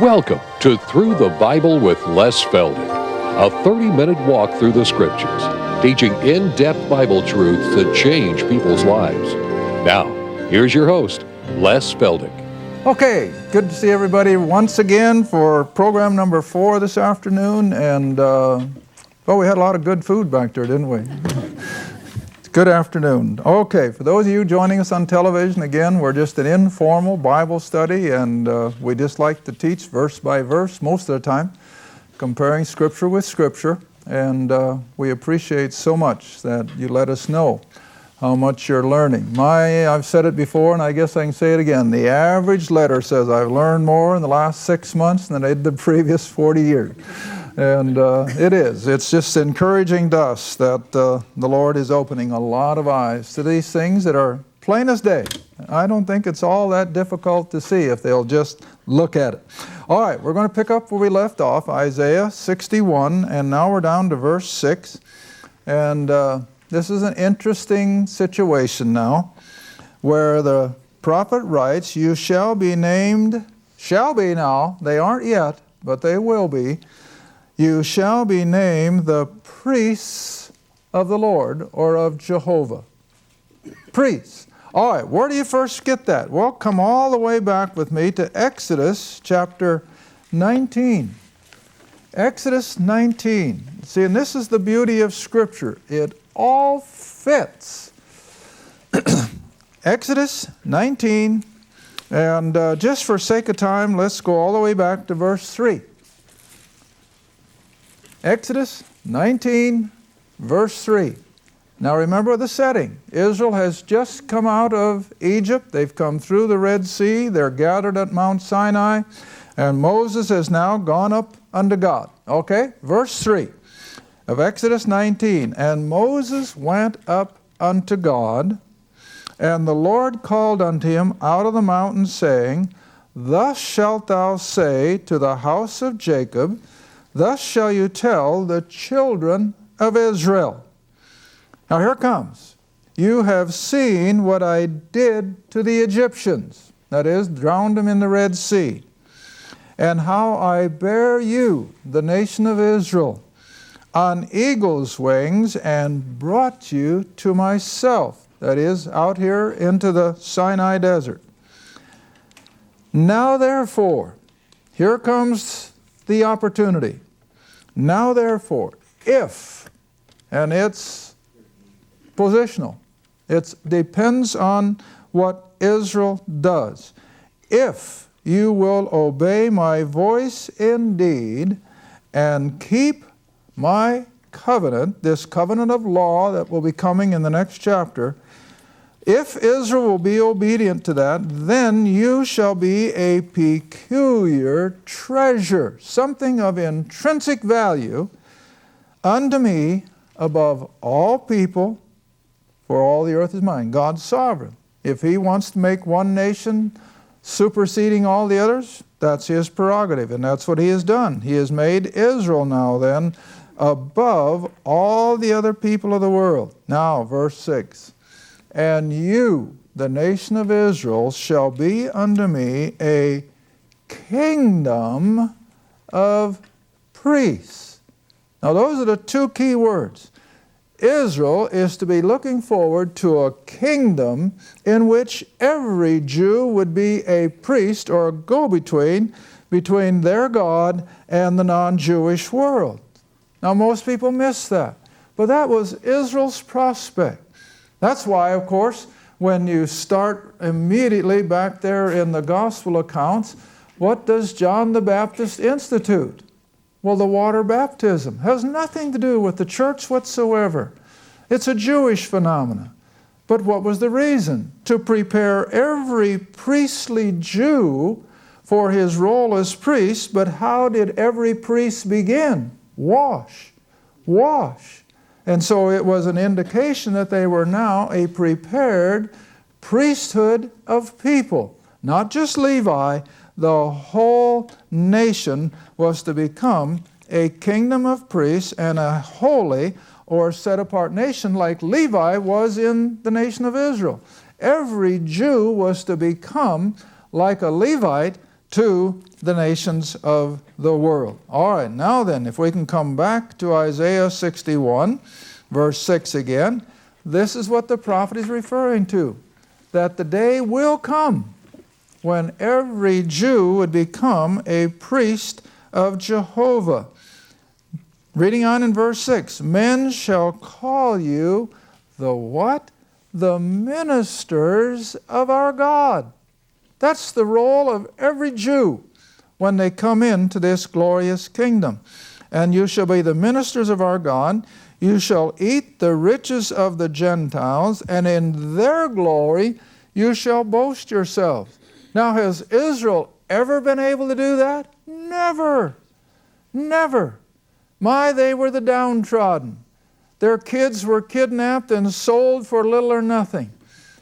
Welcome to Through the Bible with Les Feldick, a 30-minute walk through the Scriptures, teaching in-depth Bible truths that change people's lives. Now, here's your host, Les Feldick. Okay, good to see everybody once again for program number 4 this afternoon. And, we had a lot of good food back there, didn't we? Good afternoon. Okay, for those of you joining us on television, again, we're just an informal Bible study, and we just like to teach verse by verse most of the time, comparing Scripture with Scripture. And we appreciate so much that you let us know how much you're learning. I've said it before, and I guess I can say it again. The average letter says I've learned more in the last 6 months than I did the previous 40 years. And it is. It's just encouraging to us that the Lord is opening a lot of eyes to these things that are plain as day. I don't think it's all that difficult to see if they'll just look at it. All right, we're going to pick up where we left off, Isaiah 61, and now we're down to verse 6. And this is an interesting situation now, where the prophet writes, "You shall be named," shall be now, they aren't yet, but they will be, "You shall be named the priests of the Lord," or of Jehovah. Priests. All right, where do you first get that? Well, come all the way back with me to Exodus chapter 19. Exodus 19. See, and this is the beauty of Scripture. It all fits. Exodus 19, and just for sake of time, let's go all the way back to verse 3. Exodus 19, verse 3. Now remember the setting. Israel has just come out of Egypt. They've come through the Red Sea. They're gathered at Mount Sinai. And Moses has now gone up unto God. Okay, verse 3 of Exodus 19. "And Moses went up unto God, and the Lord called unto him out of the mountain, saying, Thus shalt thou say to the house of Jacob, Thus shall you tell the children of Israel." Now here it comes. "You have seen what I did to the Egyptians," that is, drowned them in the Red Sea, "and how I bare you, the nation of Israel, on eagle's wings, and brought you to myself," that is, out here into the Sinai desert. "Now therefore," here comes the opportunity. "Now therefore, if," and it's positional. It depends on what Israel does. "If you will obey my voice indeed, and keep my covenant," this covenant of law that will be coming in the next chapter, "if Israel will be obedient to that, then you shall be a peculiar treasure," something of intrinsic value, "unto me above all people, for all the earth is mine." God's sovereign. If He wants to make one nation superseding all the others, that's His prerogative, and that's what He has done. He has made Israel now then above all the other people of the world. Now, verse 6. "And you, the nation of Israel, shall be unto me a kingdom of priests." Now those are the two key words. Israel is to be looking forward to a kingdom in which every Jew would be a priest or a go-between between their God and the non-Jewish world. Now most people miss that, but that was Israel's prospect. That's why, of course, when you start immediately back there in the gospel accounts, what does John the Baptist institute? Well, the water baptism has nothing to do with the church whatsoever. It's a Jewish phenomenon. But what was the reason? To prepare every priestly Jew for his role as priest. But how did every priest begin? Wash. And so it was an indication that they were now a prepared priesthood of people. Not just Levi, the whole nation was to become a kingdom of priests and a holy or set-apart nation like Levi was in the nation of Israel. Every Jew was to become like a Levite to the nations of the world. All right, now then, if we can come back to Isaiah 61, verse 6 again, this is what the prophet is referring to, that the day will come when every Jew would become a priest of Jehovah. Reading on in verse 6, men shall call you the what? The ministers of our God. That's the role of every Jew when they come into this glorious kingdom. And you shall be the ministers of our God. You shall eat the riches of the Gentiles, and in their glory you shall boast yourselves. Now, has Israel ever been able to do that? Never. Never. My, they were the downtrodden. Their kids were kidnapped and sold for little or nothing.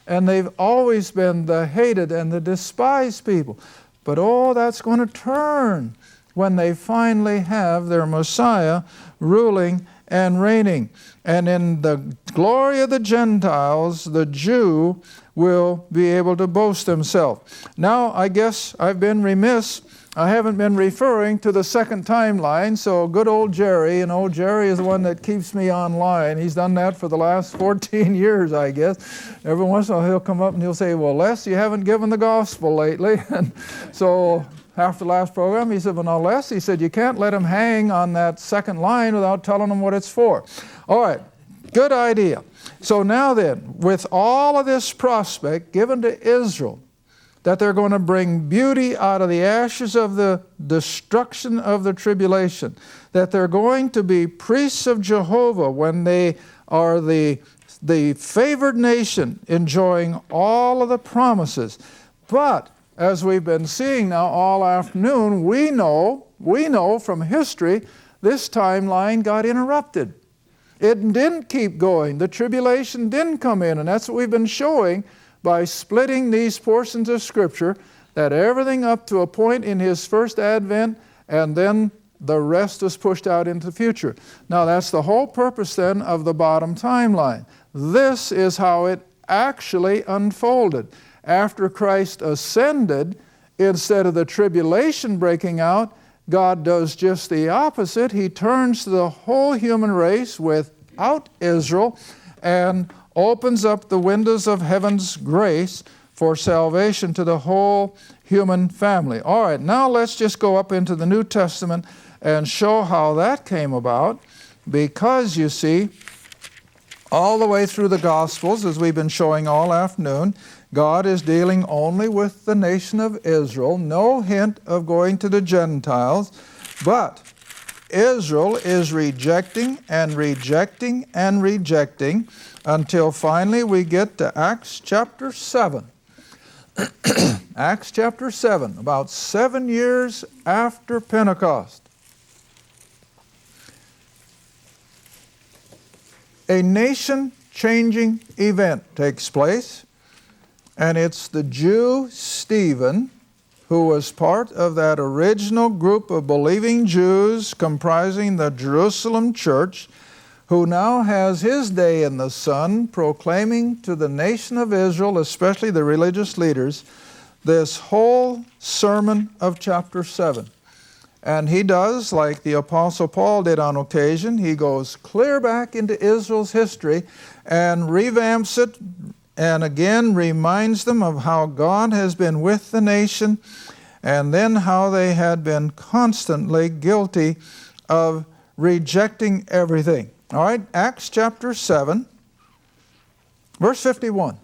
And they've always been the hated and the despised people. But oh, that's going to turn when they finally have their Messiah ruling and reigning. And in the glory of the Gentiles, the Jew will be able to boast himself. Now, I guess I've been remiss. I haven't been referring to the second timeline, so good old Jerry, and old Jerry is the one that keeps me online. He's done that for the last 14 years, I guess. Every once in a while he'll come up and he'll say, well, Les, you haven't given the gospel lately. And so after the last program, he said, well, now, Les, he said, you can't let him hang on that second line without telling him what it's for. All right, good idea. So now then, with all of this prospect given to Israel, that they're going to bring beauty out of the ashes of the destruction of the tribulation, that they're going to be priests of Jehovah when they are the favored nation enjoying all of the promises. But as we've been seeing now all afternoon, we know from history this timeline got interrupted. It didn't keep going. The tribulation didn't come in, and that's what we've been showing by splitting these portions of Scripture, that everything up to a point in His first advent, and then the rest was pushed out into the future. Now that's the whole purpose then of the bottom timeline. This is how it actually unfolded. After Christ ascended, instead of the tribulation breaking out, God does just the opposite. He turns to the whole human race without Israel and opens up the windows of heaven's grace for salvation to the whole human family. All right, now let's just go up into the New Testament and show how that came about, because you see, all the way through the Gospels, as we've been showing all afternoon, God is dealing only with the nation of Israel, no hint of going to the Gentiles, but Israel is rejecting and rejecting and rejecting until finally we get to Acts chapter 7. Acts chapter 7, about 7 years after Pentecost. A nation-changing event takes place, and it's the Jew Stephen, who was part of that original group of believing Jews comprising the Jerusalem church, who now has his day in the sun, proclaiming to the nation of Israel, especially the religious leaders, this whole sermon of chapter 7. And he does, like the Apostle Paul did on occasion, he goes clear back into Israel's history and revamps it, and again reminds them of how God has been with the nation, and then how they had been constantly guilty of rejecting everything. All right, Acts chapter 7, verse 51.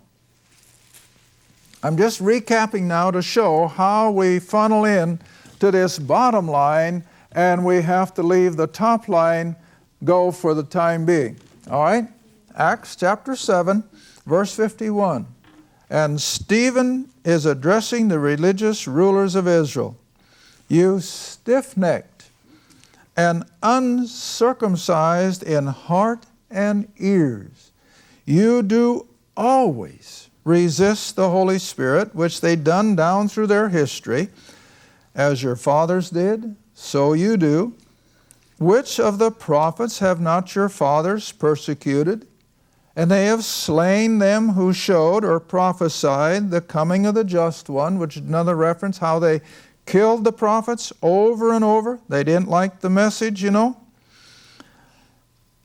I'm just recapping now to show how we funnel in to this bottom line, and we have to leave the top line go for the time being. All right, Acts chapter 7, verse 51. And Stephen is addressing the religious rulers of Israel. You stiff-necked and uncircumcised in heart and ears, you do always resist the Holy Spirit, which they done down through their history, as your fathers did, so you do. Which of the prophets have not your fathers persecuted? And they have slain them who showed or prophesied the coming of the just one, which is another reference how they killed the prophets over and over. They didn't like the message, you know.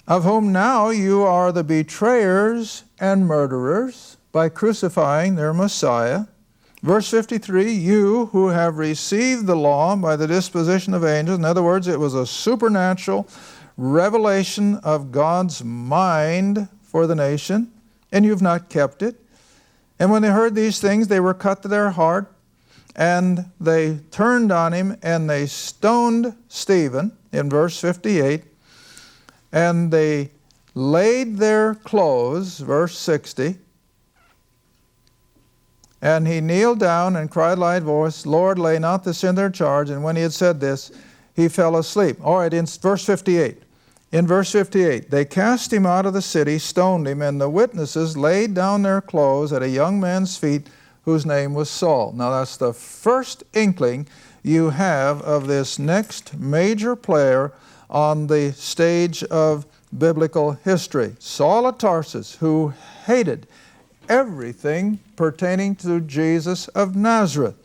Of whom now you are the betrayers and murderers by crucifying their Messiah. Verse 53, you who have received the law by the disposition of angels. In other words, it was a supernatural revelation of God's mind for the nation, and you've not kept it. And when they heard these things, they were cut to their heart, and they turned on him, and they stoned Stephen, in verse 58, and they laid their clothes, verse 60, and he kneeled down and cried loud voice, Lord, lay not this in their charge. And when he had said this, he fell asleep. All right, in verse 58. In verse 58, they cast him out of the city, stoned him, and the witnesses laid down their clothes at a young man's feet whose name was Saul. Now that's the first inkling you have of this next major player on the stage of biblical history. Saul of Tarsus, who hated everything pertaining to Jesus of Nazareth.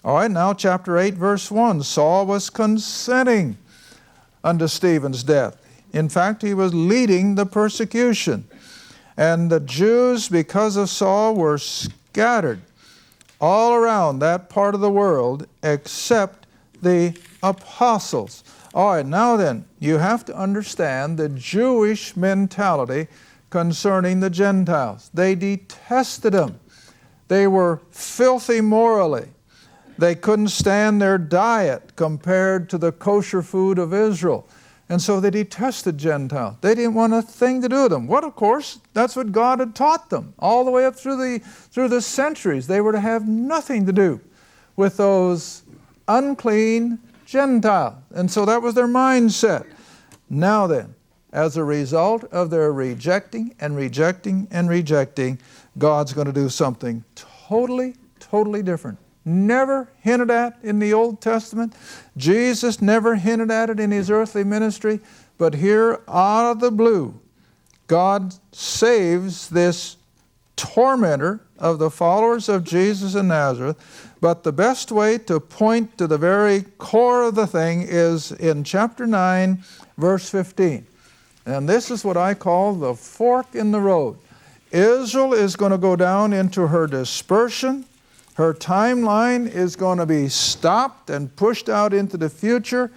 All right, now chapter 8, verse 1. Saul was consenting unto Stephen's death. In fact, he was leading the persecution. And the Jews, because of Saul, were scattered all around that part of the world except the apostles. All right, now then, you have to understand the Jewish mentality concerning the Gentiles. They detested them. They were filthy morally. They couldn't stand their diet compared to the kosher food of Israel. And so they detested Gentiles. They didn't want a thing to do with them. What, of course, that's what God had taught them all the way up through the centuries. They were to have nothing to do with those unclean Gentiles. And so that was their mindset. Now then, as a result of their rejecting and rejecting and rejecting, God's going to do something totally, totally different. Never hinted at in the Old Testament. Jesus never hinted at it in his earthly ministry. But here, out of the blue, God saves this tormentor of the followers of Jesus of Nazareth. But the best way to point to the very core of the thing is in chapter 9, verse 15. And this is what I call the fork in the road. Israel is going to go down into her dispersion. Her timeline is going to be stopped and pushed out into the future.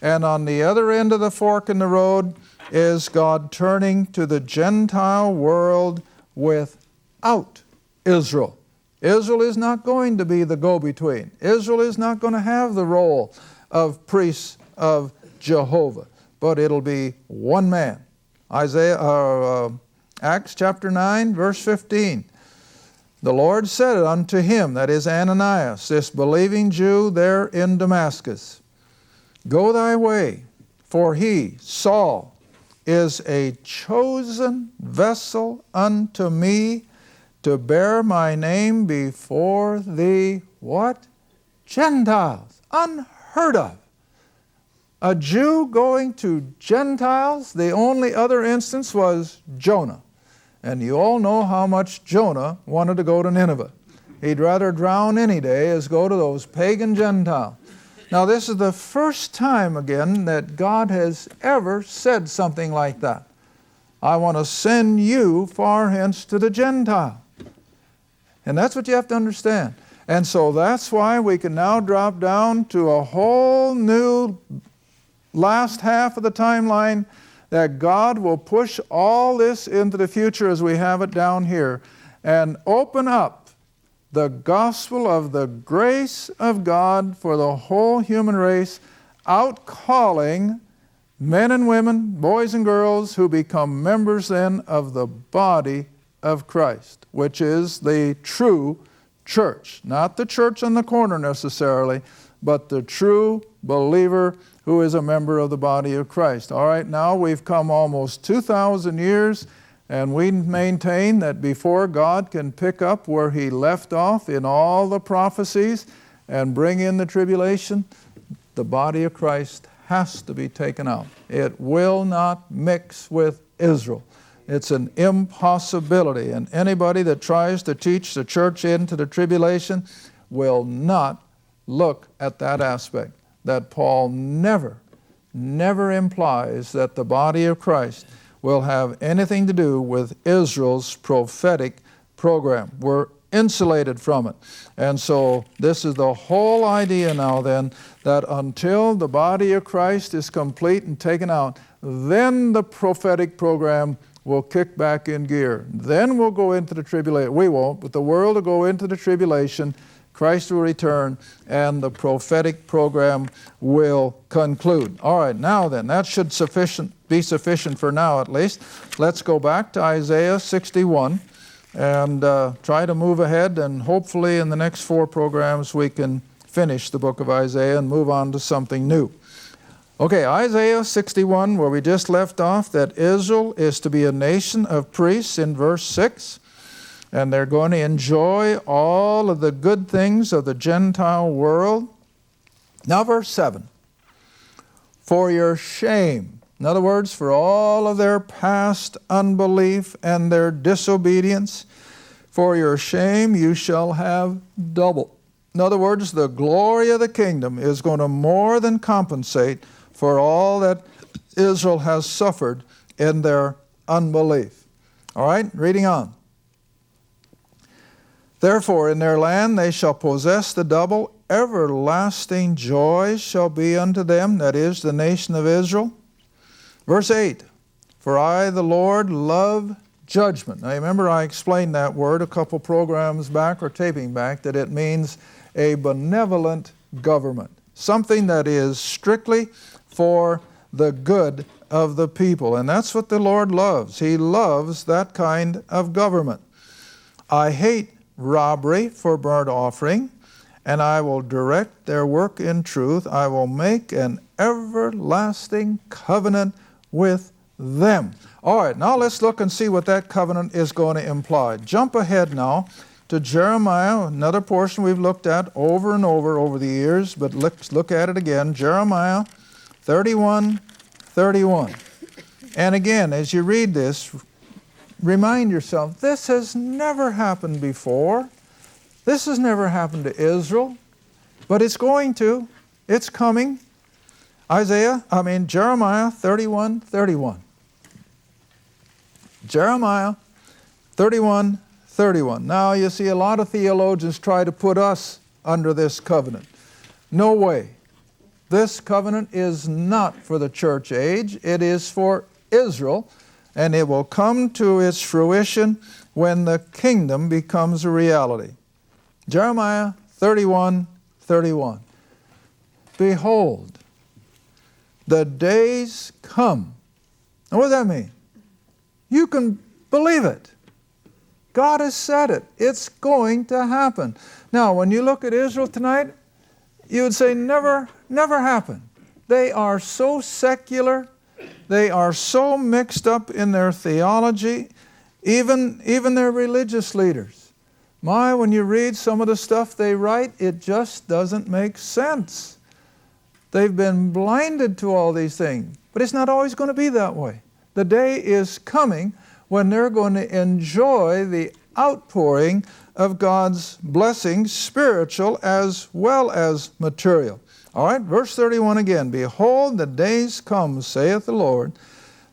And on the other end of the fork in the road is God turning to the Gentile world without Israel. Israel is not going to be the go-between. Israel is not going to have the role of priests of Jehovah, but it'll be one man. Acts chapter 9, verse 15. The Lord said it unto him, that is Ananias, this believing Jew there in Damascus, go thy way, for he, Saul, is a chosen vessel unto me to bear my name before the what? Gentiles. Unheard of. A Jew going to Gentiles. The only other instance was Jonah. And you all know how much Jonah wanted to go to Nineveh. He'd rather drown any day as go to those pagan Gentiles. Now this is the first time again that God has ever said something like that. I want to send you far hence to the Gentile. And that's what you have to understand. And so that's why we can now drop down to a whole new last half of the timeline, that God will push all this into the future as we have it down here and open up the gospel of the grace of God for the whole human race, outcalling men and women, boys and girls, who become members then of the body of Christ, which is the true church. Not the church on the corner necessarily, but the true believer who is a member of the body of Christ. All right, now we've come almost 2,000 years, and we maintain that before God can pick up where he left off in all the prophecies and bring in the tribulation, the body of Christ has to be taken out. It will not mix with Israel. It's an impossibility, and anybody that tries to teach the church into the tribulation will not look at that aspect, that Paul never implies that the body of Christ will have anything to do with Israel's prophetic program. We're insulated from it. And so this is the whole idea now then, that until the body of Christ is complete and taken out, then the prophetic program will kick back in gear. Then we'll go into the tribulation. We won't, but the world will go into the tribulation. Christ will return, and the prophetic program will conclude. All right, now then, that should be sufficient for now at least. Let's go back to Isaiah 61 and try to move ahead, and hopefully in the next 4 programs we can finish the book of Isaiah and move on to something new. Okay, Isaiah 61, where we just left off, that Israel is to be a nation of priests in verse 6. And they're going to enjoy all of the good things of the Gentile world. Now verse 7. For your shame, in other words, for all of their past unbelief and their disobedience, for your shame you shall have double. In other words, the glory of the kingdom is going to more than compensate for all that Israel has suffered in their unbelief. All right, reading on. Therefore, in their land they shall possess the double. Everlasting joy shall be unto them, that is, the nation of Israel. Verse 8, for I, the Lord, love judgment. Now, remember I explained that word a couple programs back, or taping back, that it means a benevolent government. Something that is strictly for the good of the people. And that's what the Lord loves. He loves that kind of government. I hate robbery for burnt offering, and I will direct their work in truth. I will make an everlasting covenant with them. All right, now let's look and see what that covenant is going to imply. Jump ahead now to Jeremiah, another portion we've looked at over and over the years, but let's look at it again. Jeremiah 31:31. And again, as you read this, remind yourself, this has never happened before. This has never happened to Israel, but it's going to. It's coming. Jeremiah 31:31. Jeremiah 31:31. Now you see a lot of theologians try to put us under this covenant. No way. This covenant is not for the church age. It is for Israel. And it will come to its fruition when the kingdom becomes a reality. Jeremiah 31:31. Behold, the days come. Now what does that mean? You can believe it. God has said it. It's going to happen. Now, when you look at Israel tonight, you would say never happened. They are so secular. They are so mixed up in their theology, even their religious leaders. When you read some of the stuff they write, it just doesn't make sense. They've been blinded to all these things, but it's not always going to be that way. The day is coming when they're going to enjoy the outpouring of God's blessings, spiritual as well as material. All right, verse 31 again. Behold, the days come, saith the Lord,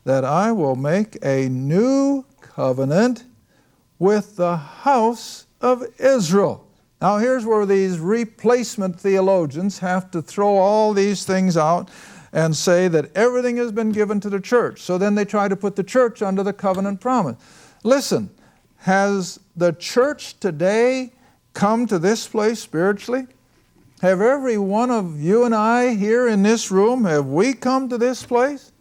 that I will make a new covenant with the house of Israel. Now here's where these replacement theologians have to throw all these things out and say that everything has been given to the church. So then they try to put the church under the covenant promise. Listen, has the church today come to this place spiritually? Have every one of you and I here in this room, have we come to this place?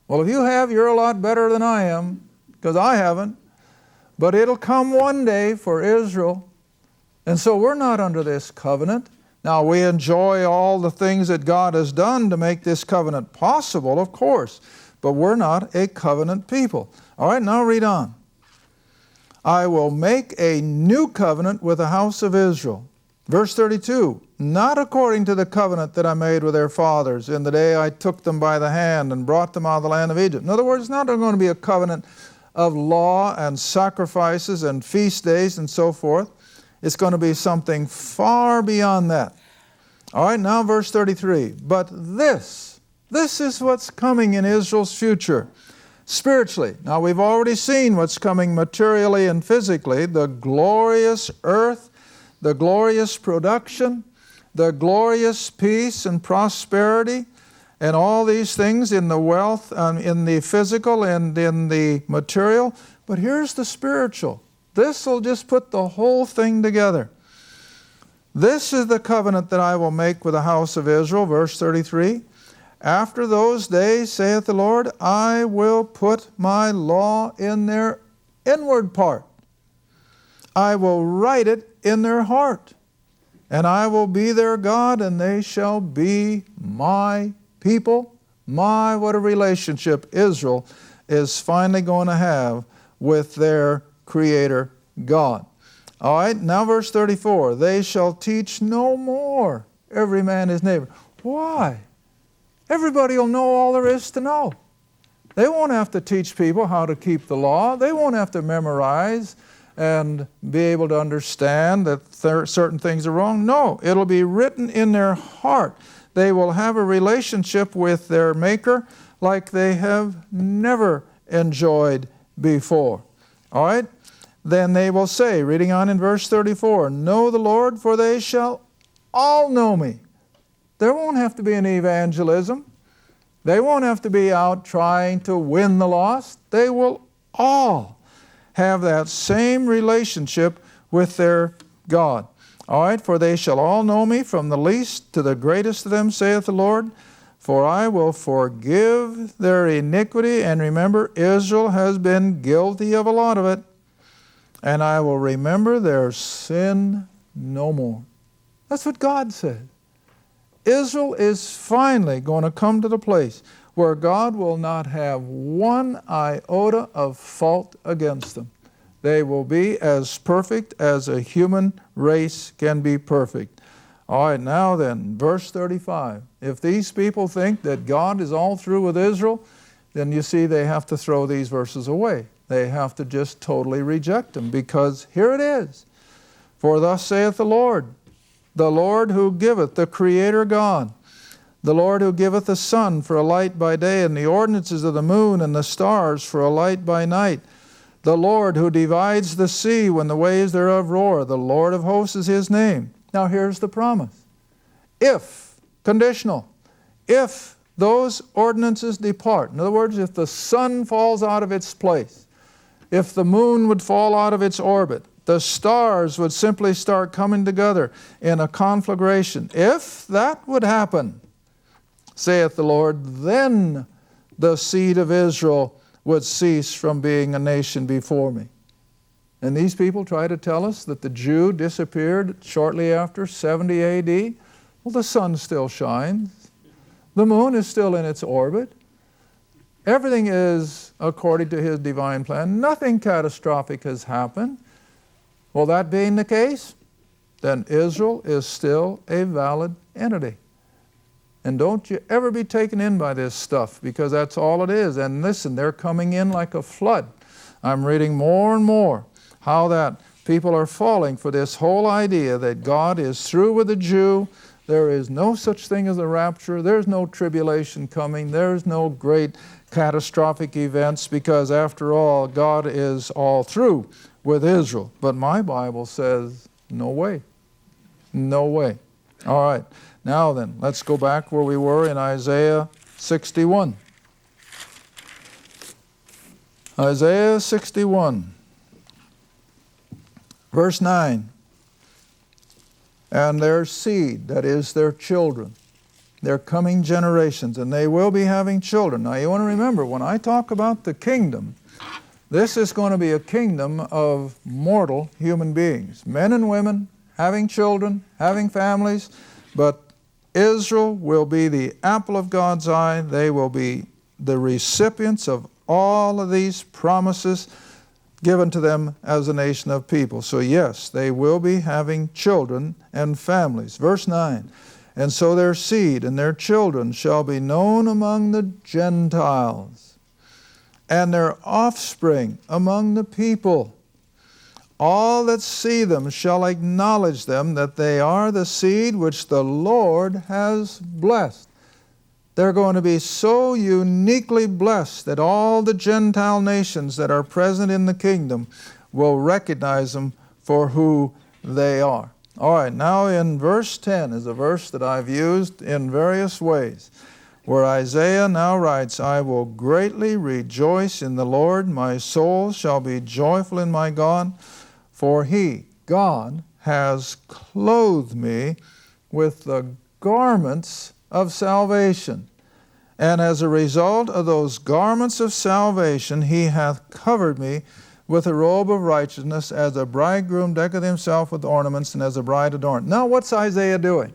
Well, if you have, you're a lot better than I am, because I haven't. But it'll come one day for Israel. And so we're not under this covenant. Now, we enjoy all the things that God has done to make this covenant possible, of course. But we're not a covenant people. All right, now read on. I will make a new covenant with the house of Israel. Verse 32, not according to the covenant that I made with their fathers in the day I took them by the hand and brought them out of the land of Egypt. In other words, it's not going to be a covenant of law and sacrifices and feast days and so forth. It's going to be something far beyond that. All right, now verse 33. But this is what's coming in Israel's future, spiritually. Now we've already seen what's coming materially and physically, the glorious earth, the glorious production, the glorious peace and prosperity, and all these things in the wealth, in the physical and in the material. But here's the spiritual. This will just put the whole thing together. This is the covenant that I will make with the house of Israel, verse 33. After those days, saith the Lord, I will put my law in their inward part. I will write it in their heart. And I will be their God, and they shall be my people. What a relationship Israel is finally going to have with their Creator God. All right, now verse 34. They shall teach no more every man his neighbor. Why? Everybody will know all there is to know. They won't have to teach people how to keep the law. They won't have to memorize and be able to understand that certain things are wrong. No, it'll be written in their heart. They will have a relationship with their Maker like they have never enjoyed before. All right? Then they will say, reading on in verse 34, know the Lord, for they shall all know me. There won't have to be an evangelism. They won't have to be out trying to win the lost. They will all have that same relationship with their God. All right, for they shall all know me, from the least to the greatest of them, saith the Lord. For I will forgive their iniquity. And remember, Israel has been guilty of a lot of it. And I will remember their sin no more. That's what God said. Israel is finally going to come to the place where God will not have one iota of fault against them. They will be as perfect as a human race can be perfect. All right, now then, verse 35. If these people think that God is all through with Israel, then you see they have to throw these verses away. They have to just totally reject them, because here it is. For thus saith the Lord who giveth, the Creator God, the Lord who giveth the sun for a light by day, and the ordinances of the moon and the stars for a light by night, the Lord who divides the sea when the waves thereof roar, the Lord of hosts is His name. Now here's the promise. If, conditional, if those ordinances depart, in other words, if the sun falls out of its place, if the moon would fall out of its orbit, the stars would simply start coming together in a conflagration. If that would happen, saith the Lord, then the seed of Israel would cease from being a nation before me. And these people try to tell us that the Jew disappeared shortly after 70 AD. Well, the sun still shines. The moon is still in its orbit. Everything is according to His divine plan. Nothing catastrophic has happened. Well, that being the case, then Israel is still a valid entity. And don't you ever be taken in by this stuff, because that's all it is. And listen, they're coming in like a flood. I'm reading more and more how that people are falling for this whole idea that God is through with the Jew. There is no such thing as a rapture. There's no tribulation coming. There's no great catastrophic events, because after all, God is all through with Israel. But my Bible says, no way. No way. All right. Now then, let's go back where we were in Isaiah 61. Isaiah 61, verse 9. And their seed, that is their children, their coming generations, and they will be having children. Now you want to remember, when I talk about the kingdom, this is going to be a kingdom of mortal human beings, men and women, having children, having families, but Israel will be the apple of God's eye. They will be the recipients of all of these promises given to them as a nation of people. So yes, they will be having children and families. Verse 9, and so their seed and their children shall be known among the Gentiles, and their offspring among the people. All that see them shall acknowledge them, that they are the seed which the Lord has blessed. They're going to be so uniquely blessed that all the Gentile nations that are present in the kingdom will recognize them for who they are. All right, now in verse 10 is a verse that I've used in various ways, where Isaiah now writes, I will greatly rejoice in the Lord, my soul shall be joyful in my God, for He, God, has clothed me with the garments of salvation. And as a result of those garments of salvation, He hath covered me with a robe of righteousness, as a bridegroom decketh himself with ornaments, and as a bride adorned. Now what's Isaiah doing?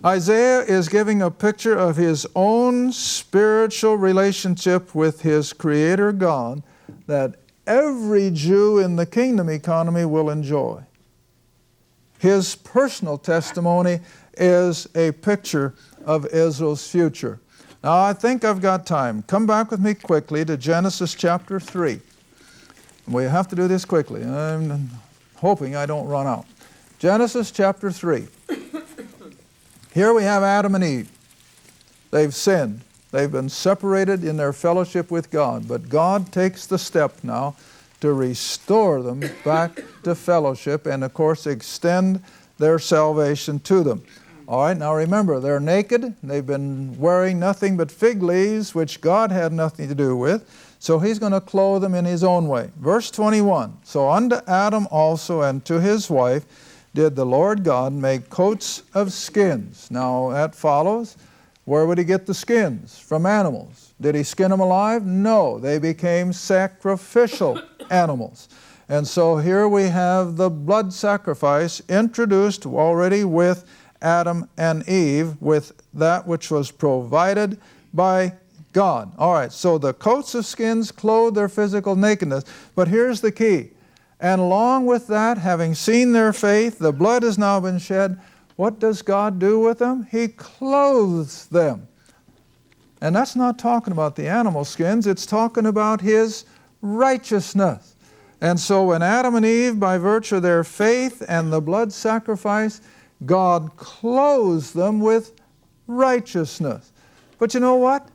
Isaiah is giving a picture of his own spiritual relationship with his Creator God that every Jew in the kingdom economy will enjoy. His personal testimony is a picture of Israel's future. Now I think I've got time. Come back with me quickly to Genesis chapter 3. We have to do this quickly. I'm hoping I don't run out. Genesis chapter 3. Here we have Adam and Eve. They've sinned. They've been separated in their fellowship with God. But God takes the step now to restore them back to fellowship and, of course, extend their salvation to them. All right, now remember, they're naked. They've been wearing nothing but fig leaves, which God had nothing to do with. So He's going to clothe them in His own way. Verse 21, So unto Adam also and to his wife did the Lord God make coats of skins. Now that follows. Where would He get the skins? From animals. Did He skin them alive? No, they became sacrificial animals. And so here we have the blood sacrifice introduced already with Adam and Eve, with that which was provided by God. All right, so the coats of skins clothe their physical nakedness. But here's the key. And along with that, having seen their faith, the blood has now been shed. What does God do with them? He clothes them. And that's not talking about the animal skins. It's talking about His righteousness. And so when Adam and Eve, by virtue of their faith and the blood sacrifice, God clothes them with righteousness. But you know what?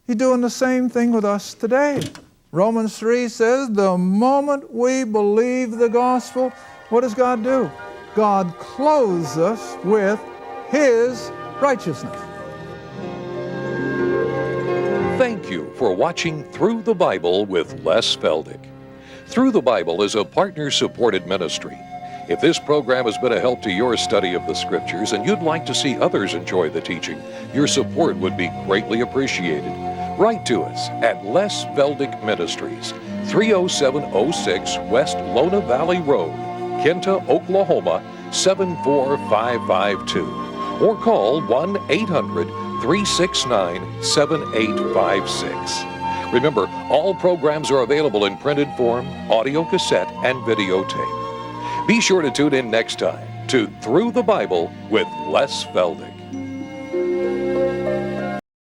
He's doing the same thing with us today. Romans 3 says, the moment we believe the gospel, what does God do? God clothes us with His righteousness. Thank you for watching Through the Bible with Les Feldick. Through the Bible is a partner-supported ministry. If this program has been a help to your study of the Scriptures and you'd like to see others enjoy the teaching, your support would be greatly appreciated. Write to us at Les Feldick Ministries, 30706 West Lona Valley Road, Kinta, Oklahoma, 74552. Or call 1-800-369-7856. Remember, all programs are available in printed form, audio cassette, and videotape. Be sure to tune in next time to Through the Bible with Les Feldick.